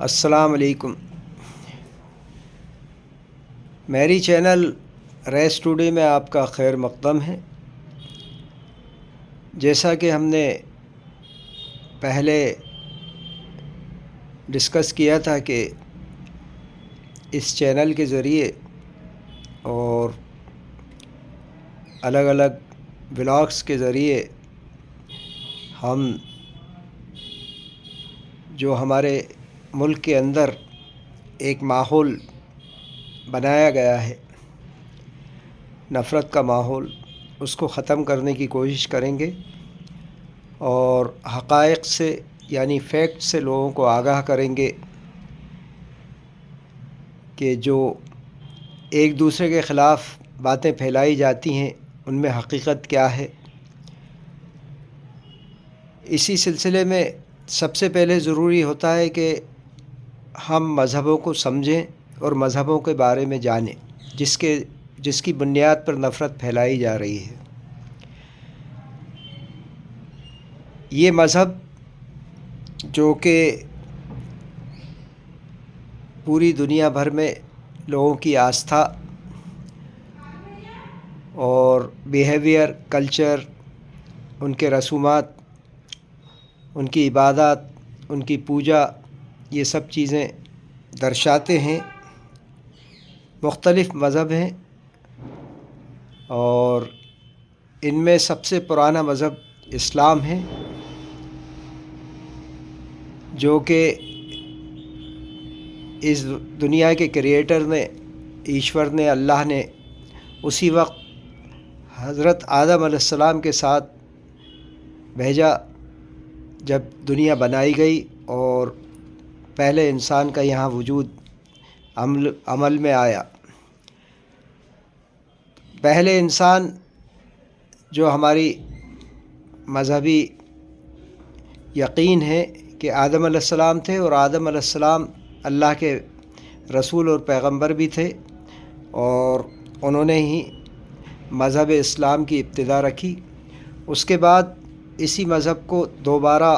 السلام علیکم۔ میری چینل ریس ٹوڈے میں آپ کا خیر مقدم ہے۔ جیسا کہ ہم نے پہلے ڈسکس کیا تھا کہ اس چینل کے ذریعے اور الگ الگ ولاگس کے ذریعے ہم جو ہمارے ملک کے اندر ایک ماحول بنایا گیا ہے، نفرت کا ماحول، اس کو ختم کرنے کی کوشش کریں گے اور حقائق سے یعنی فیکٹ سے لوگوں کو آگاہ کریں گے کہ جو ایک دوسرے کے خلاف باتیں پھیلائی جاتی ہیں ان میں حقیقت کیا ہے۔ اسی سلسلے میں سب سے پہلے ضروری ہوتا ہے کہ ہم مذہبوں کو سمجھیں اور مذہبوں کے بارے میں جانیں جس کی بنیاد پر نفرت پھیلائی جا رہی ہے۔ یہ مذہب جو کہ پوری دنیا بھر میں لوگوں کی آستھا اور بیہیویئر، کلچر، ان کے رسومات، ان کی عبادات، ان کی پوجا، یہ سب چیزیں درشاتے ہیں۔ مختلف مذہب ہیں اور ان میں سب سے پرانا مذہب اسلام ہے، جو کہ اس دنیا کے کریٹر نے، ایشور نے، اللہ نے اسی وقت حضرت آدم علیہ السلام کے ساتھ بھیجا جب دنیا بنائی گئی اور پہلے انسان کا یہاں وجود عمل میں آیا۔ پہلے انسان جو ہماری مذہبی یقین ہے کہ آدم علیہ السلام تھے، اور آدم علیہ السلام اللہ کے رسول اور پیغمبر بھی تھے، اور انہوں نے ہی مذہب اسلام کی ابتدا رکھی۔ اس کے بعد اسی مذہب کو دوبارہ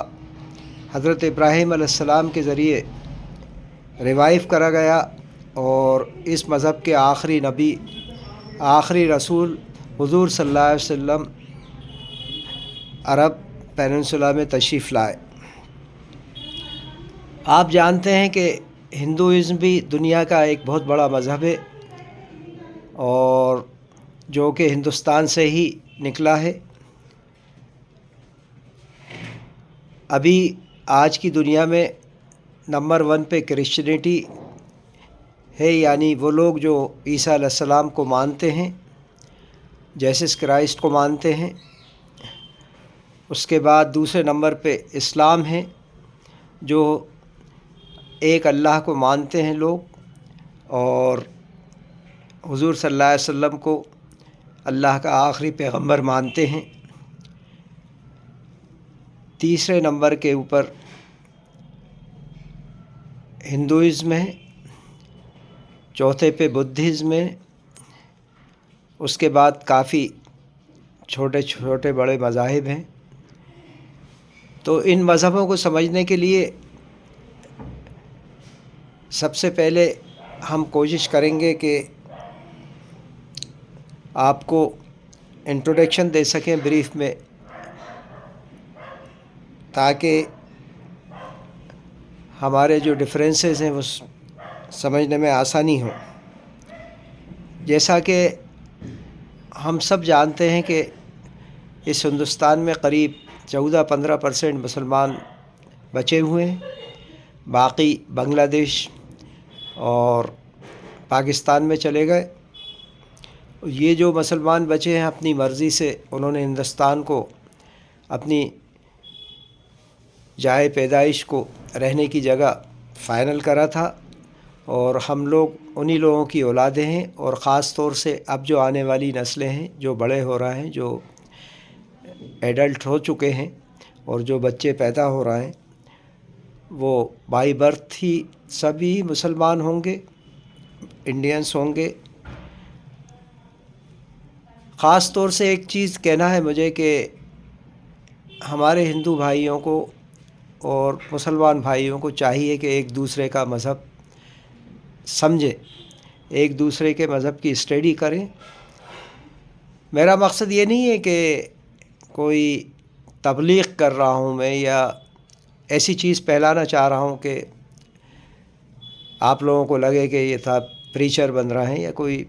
حضرت ابراہیم علیہ السلام کے ذریعے ریوائیو کرا گیا، اور اس مذہب کے آخری نبی، آخری رسول حضور صلی اللہ علیہ وسلم عرب پیننسولا میں تشریف لائے۔ آپ جانتے ہیں کہ ہندوازم بھی دنیا کا ایک بہت بڑا مذہب ہے، اور جو کہ ہندوستان سے ہی نکلا ہے۔ ابھی آج کی دنیا میں نمبر 1 پہ کرسچینٹی ہے، یعنی وہ لوگ جو عیسیٰ علیہ السلام کو مانتے ہیں، جیسس کرائسٹ کو مانتے ہیں۔ اس کے بعد دوسرے نمبر پہ اسلام ہے، جو ایک اللہ کو مانتے ہیں لوگ، اور حضور صلی اللہ علیہ وسلم کو اللہ کا آخری پیغمبر مانتے ہیں۔ تیسرے نمبر کے اوپر ہندوازم ہے، چوتھے پہ بدھزم ہے، اس کے بعد کافی چھوٹے چھوٹے بڑے مذاہب ہیں۔ تو ان مذہبوں کو سمجھنے کے لیے سب سے پہلے ہم کوشش کریں گے کہ آپ کو انٹروڈکشن دے سکیں بریف میں، تاکہ ہمارے جو ڈفرینسز ہیں وہ سمجھنے میں آسانی ہو۔ جیسا کہ ہم سب جانتے ہیں کہ اس ہندوستان میں قریب 14-15% مسلمان بچے ہوئے ہیں، باقی بنگلہ دیش اور پاکستان میں چلے گئے۔ یہ جو مسلمان بچے ہیں اپنی مرضی سے انہوں نے ہندوستان کو اپنی جائے پیدائش کو، رہنے کی جگہ فائنل کرا تھا، اور ہم لوگ انہی لوگوں کی اولادیں ہیں، اور خاص طور سے اب جو آنے والی نسلیں ہیں، جو بڑے ہو رہے ہیں، جو ایڈلٹ ہو چکے ہیں، اور جو بچے پیدا ہو رہے ہیں، وہ بائی برتھ ہی سبھی مسلمان ہوں گے، انڈینس ہوں گے۔ خاص طور سے ایک چیز کہنا ہے مجھے کہ ہمارے ہندو بھائیوں کو اور مسلمان بھائیوں کو چاہیے کہ ایک دوسرے کا مذہب سمجھیں، ایک دوسرے کے مذہب کی اسٹڈی کریں۔ میرا مقصد یہ نہیں ہے کہ کوئی تبلیغ کر رہا ہوں میں یا ایسی چیز پھیلانا چاہ رہا ہوں کہ آپ لوگوں کو لگے کہ یہ تھا پریچر بن رہا ہے، یا کوئی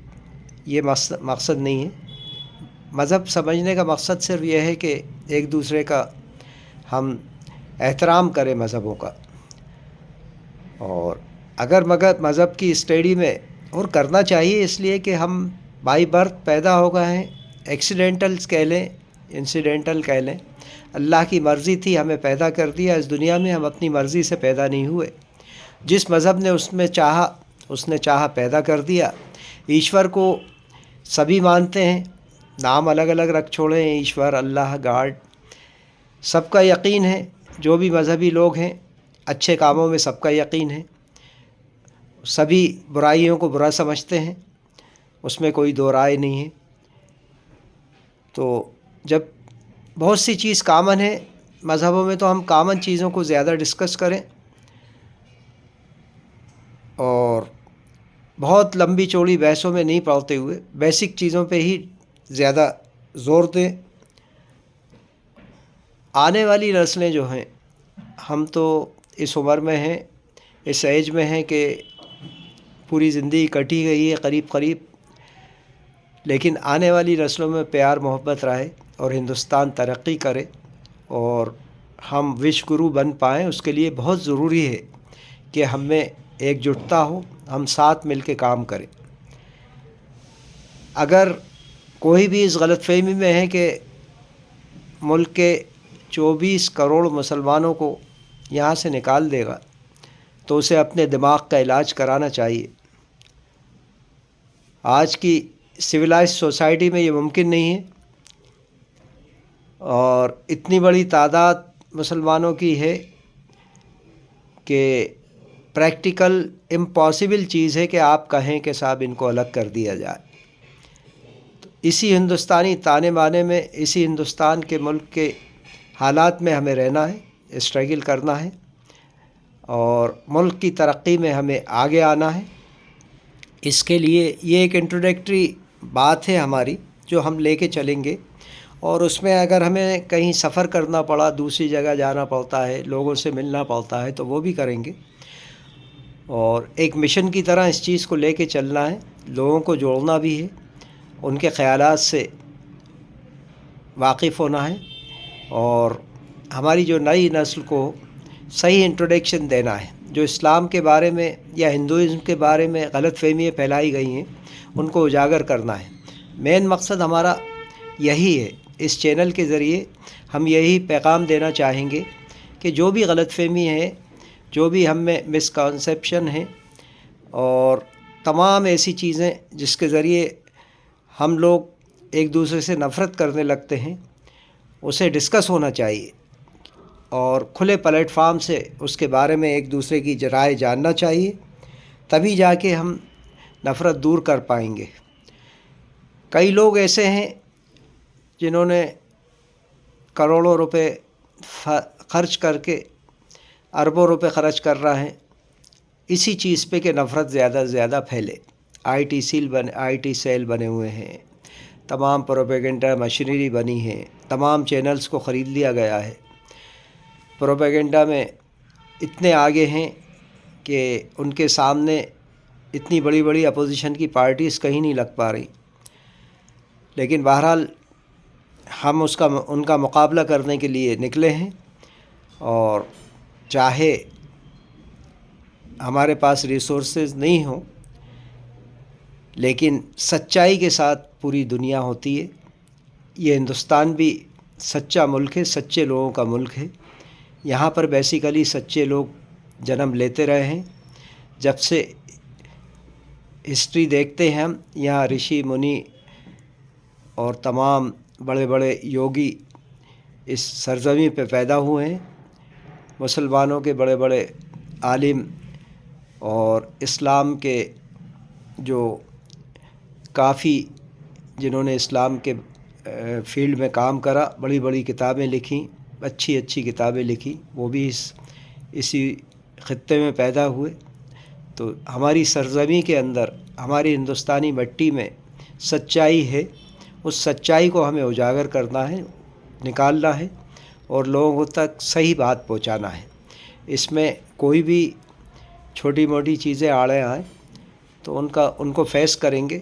یہ مقصد نہیں ہے۔ مذہب سمجھنے کا مقصد صرف یہ ہے کہ ایک دوسرے کا ہم احترام کریں مذہبوں کا، اور اگر مذہب کی اسٹڈی میں اور کرنا چاہیے، اس لیے کہ ہم بائی برتھ پیدا ہو گئے ہیں، ایکسیڈنٹلز کہہ لیں، انسیڈنٹل کہہ لیں، اللہ کی مرضی تھی ہمیں پیدا کر دیا اس دنیا میں، ہم اپنی مرضی سے پیدا نہیں ہوئے۔ جس مذہب نے اس نے چاہا پیدا کر دیا۔ ایشور کو سبھی مانتے ہیں، نام الگ الگ رکھ چھوڑے ہیں، ایشور، اللہ، گاڈ، سب کا یقین ہے۔ جو بھی مذہبی لوگ ہیں اچھے کاموں میں سب کا یقین ہے، سبھی برائیوں کو برا سمجھتے ہیں، اس میں کوئی دو رائے نہیں ہے۔ تو جب بہت سی چیز کامن ہے مذہبوں میں، تو ہم کامن چیزوں کو زیادہ ڈسکس کریں اور بہت لمبی چوڑی بحثوں میں نہیں پڑتے ہوئے بیسک چیزوں پہ ہی زیادہ زور دیں۔ آنے والی نسلیں جو ہیں، ہم تو اس عمر میں ہیں، اس ایج میں ہیں کہ پوری زندگی کٹی گئی ہے قریب، لیکن آنے والی نسلوں میں پیار محبت رہے اور ہندوستان ترقی کرے اور ہم وشو گرو بن پائیں، اس کے لیے بہت ضروری ہے کہ ہم میں ایک جٹتا ہو، ہم ساتھ مل کے کام کریں۔ اگر کوئی بھی اس غلط فہمی میں ہے کہ ملک کے 24 کروڑ مسلمانوں کو یہاں سے نکال دے گا، تو اسے اپنے دماغ کا علاج کرانا چاہیے۔ آج کی سویلائز سوسائٹی میں یہ ممکن نہیں ہے، اور اتنی بڑی تعداد مسلمانوں کی ہے کہ پریکٹیکل امپاسبل چیز ہے کہ آپ کہیں کہ صاحب ان کو الگ کر دیا جائے۔ تو اسی ہندوستانی تانے بانے میں، اسی ہندوستان کے ملک کے حالات میں ہمیں رہنا ہے، اسٹرگل کرنا ہے، اور ملک کی ترقی میں ہمیں آگے آنا ہے۔ اس کے لیے یہ ایک انٹروڈکٹری بات ہے ہماری جو ہم لے کے چلیں گے، اور اس میں اگر ہمیں کہیں سفر کرنا پڑا، دوسری جگہ جانا پڑتا ہے، لوگوں سے ملنا پڑتا ہے، تو وہ بھی کریں گے، اور ایک مشن کی طرح اس چیز کو لے کے چلنا ہے۔ لوگوں کو جوڑنا بھی ہے، ان کے خیالات سے واقف ہونا ہے، اور ہماری جو نئی نسل کو صحیح انٹروڈکشن دینا ہے۔ جو اسلام کے بارے میں یا ہندوازم کے بارے میں غلط فہمیاں پھیلائی گئی ہیں، ان کو اجاگر کرنا ہے۔ مین مقصد ہمارا یہی ہے۔ اس چینل کے ذریعے ہم یہی پیغام دینا چاہیں گے کہ جو بھی غلط فہمی ہے، جو بھی ہم میں مسکنسیپشن ہیں، اور تمام ایسی چیزیں جس کے ذریعے ہم لوگ ایک دوسرے سے نفرت کرنے لگتے ہیں، اسے ڈسکس ہونا چاہیے، اور کھلے پلیٹ فارم سے اس کے بارے میں ایک دوسرے کی رائے جاننا چاہیے، تبھی جا کے ہم نفرت دور کر پائیں گے۔ کئی لوگ ایسے ہیں جنہوں نے کروڑوں روپے خرچ کر کے اربوں روپے خرچ کر رہے ہیں اسی چیز پہ کہ نفرت زیادہ سے زیادہ پھیلے۔ آئی ٹی سیل بنے ہوئے ہیں، تمام پروپیگنڈا مشینری بنی ہے، تمام چینلز کو خرید لیا گیا ہے۔ پروپیگنڈا میں اتنے آگے ہیں کہ ان کے سامنے اتنی بڑی بڑی اپوزیشن کی پارٹیز کہیں نہیں لگ پا رہی، لیکن بہرحال ہم ان کا مقابلہ کرنے کے لیے نکلے ہیں، اور چاہے ہمارے پاس ریسورسز نہیں ہوں، لیکن سچائی کے ساتھ پوری دنیا ہوتی ہے۔ یہ ہندوستان بھی سچا ملک ہے، سچے لوگوں کا ملک ہے۔ یہاں پر بیسیکلی سچے لوگ جنم لیتے رہے ہیں۔ جب سے ہسٹری دیکھتے ہیں ہم، یہاں رشی منی اور تمام بڑے بڑے یوگی اس سرزمین پہ پیدا ہوئے ہیں۔ مسلمانوں کے بڑے بڑے عالم اور اسلام کے جو کافی جنہوں نے اسلام کے فیلڈ میں کام کرا، بڑی بڑی کتابیں لکھیں، اچھی کتابیں لکھی، وہ بھی اس اسی خطے میں پیدا ہوئے، تو ہماری سرزمین کے اندر، ہماری ہندوستانی مٹی میں سچائی ہے، اس سچائی کو ہمیں اجاگر کرنا ہے، نکالنا ہے اور لوگوں تک صحیح بات پہنچانا ہے۔ اس میں کوئی بھی چھوٹی موٹی چیزیں آڑے آئیں تو ان کو فیس کریں گے،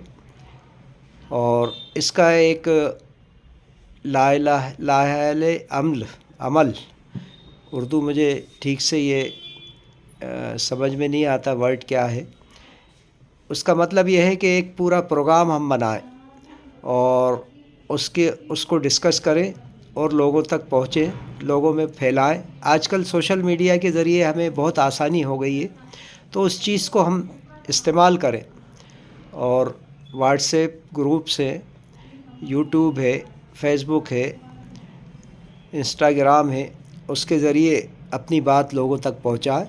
اور اس کا ایک لاحال عمل، اردو مجھے ٹھیک سے یہ سمجھ میں نہیں آتا ورڈ کیا ہے، اس کا مطلب یہ ہے کہ ایک پورا پروگرام ہم بنائیں اور اس کو ڈسکس کریں اور لوگوں تک پہنچیں، لوگوں میں پھیلائیں۔ آج کل سوشل میڈیا کے ذریعے ہمیں بہت آسانی ہو گئی ہے، تو اس چیز کو ہم استعمال کریں، اور واٹس ایپ گروپس ہیں، یوٹیوب ہے، فیس بک ہے، انسٹاگرام ہے، اس کے ذریعے اپنی بات لوگوں تک پہنچائیں۔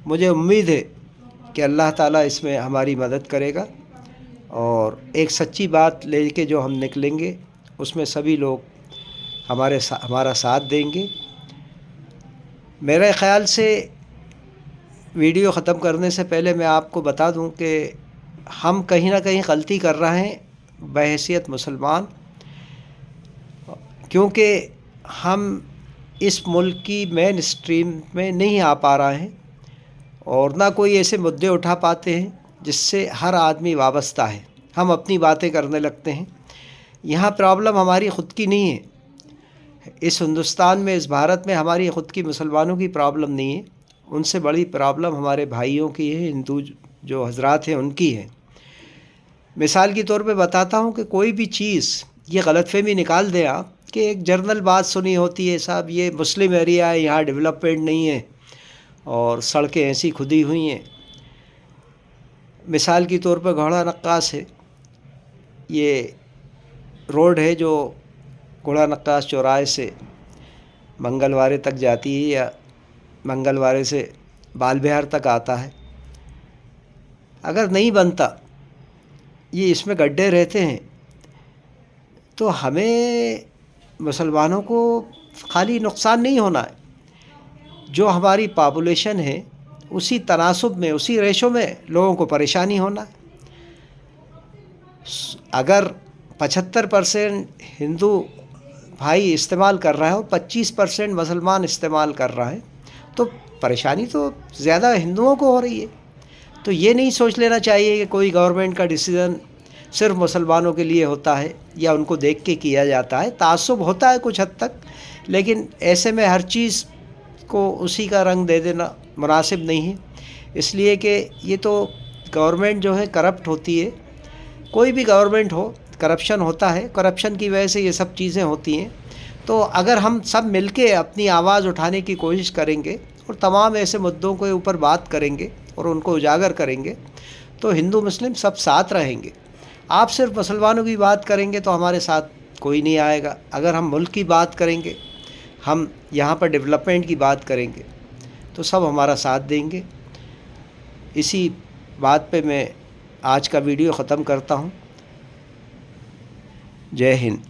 مجھے امید ہے کہ اللہ تعالیٰ اس میں ہماری مدد کرے گا، اور ایک سچی بات لے کے جو ہم نکلیں گے اس میں سبھی لوگ ہمارا ساتھ دیں گے۔ میرے خیال سے ویڈیو ختم کرنے سے پہلے میں آپ کو بتا دوں کہ ہم کہیں نہ کہیں غلطی کر رہے ہیں بحیثیت مسلمان، کیونکہ ہم اس ملک کی مین اسٹریم میں نہیں آ پا رہے ہیں، اور نہ کوئی ایسے مدعے اٹھا پاتے ہیں جس سے ہر آدمی وابستہ ہے۔ ہم اپنی باتیں کرنے لگتے ہیں۔ یہاں پرابلم ہماری خود کی نہیں ہے، اس ہندوستان میں، اس بھارت میں ہماری خود کی مسلمانوں کی پرابلم نہیں ہے، ان سے بڑی پرابلم ہمارے بھائیوں کی ہے، ہندو جو حضرات ہیں ان کی ہے۔ مثال کے طور پہ بتاتا ہوں کہ کوئی بھی چیز، یہ غلط فہمی نکال دیں آپ کہ ایک جنرل بات سنی ہوتی ہے، صاحب یہ مسلم ایریا ہے، یہاں ڈیولپمنٹ نہیں ہے اور سڑکیں ایسی کھدی ہوئی ہیں۔ مثال کے طور پہ گھوڑا نقاس ہے، یہ روڈ ہے جو گھوڑا نقاس چوراہے سے منگلوارے تک جاتی ہے، یا منگلوارے سے بال بہار تک آتا ہے، اگر نہیں بنتا، یہ اس میں گڈھے رہتے ہیں، تو ہمیں مسلمانوں کو خالی نقصان نہیں ہونا ہے، جو ہماری پاپولیشن ہے اسی تناسب میں، اسی ریشو میں لوگوں کو پریشانی ہونا ہے۔ اگر 75% ہندو بھائی استعمال کر رہا ہے اور 25% مسلمان استعمال کر رہا ہے، تو پریشانی تو زیادہ ہندوؤں کو ہو رہی ہے۔ تو یہ نہیں سوچ لینا چاہیے کہ کوئی گورنمنٹ کا ڈیسیزن صرف مسلمانوں کے لیے ہوتا ہے یا ان کو دیکھ کے کیا جاتا ہے۔ تعصب ہوتا ہے کچھ حد تک، لیکن ایسے میں ہر چیز کو اسی کا رنگ دے دینا مناسب نہیں ہے، اس لیے کہ یہ تو گورنمنٹ جو ہے کرپٹ ہوتی ہے، کوئی بھی گورنمنٹ ہو کرپشن ہوتا ہے، کرپشن کی وجہ سے یہ سب چیزیں ہوتی ہیں۔ تو اگر ہم سب مل کے اپنی آواز اٹھانے کی کوشش کریں گے اور تمام ایسے مدعوں کے اوپر بات کریں گے اور ان کو اجاگر کریں گے، تو ہندو مسلم سب ساتھ رہیں گے۔ آپ صرف مسلمانوں کی بات کریں گے تو ہمارے ساتھ کوئی نہیں آئے گا۔ اگر ہم ملک کی بات کریں گے، ہم یہاں پر ڈیولپمنٹ کی بات کریں گے، تو سب ہمارا ساتھ دیں گے۔ اسی بات پہ میں آج کا ویڈیو ختم کرتا ہوں۔ جے ہند۔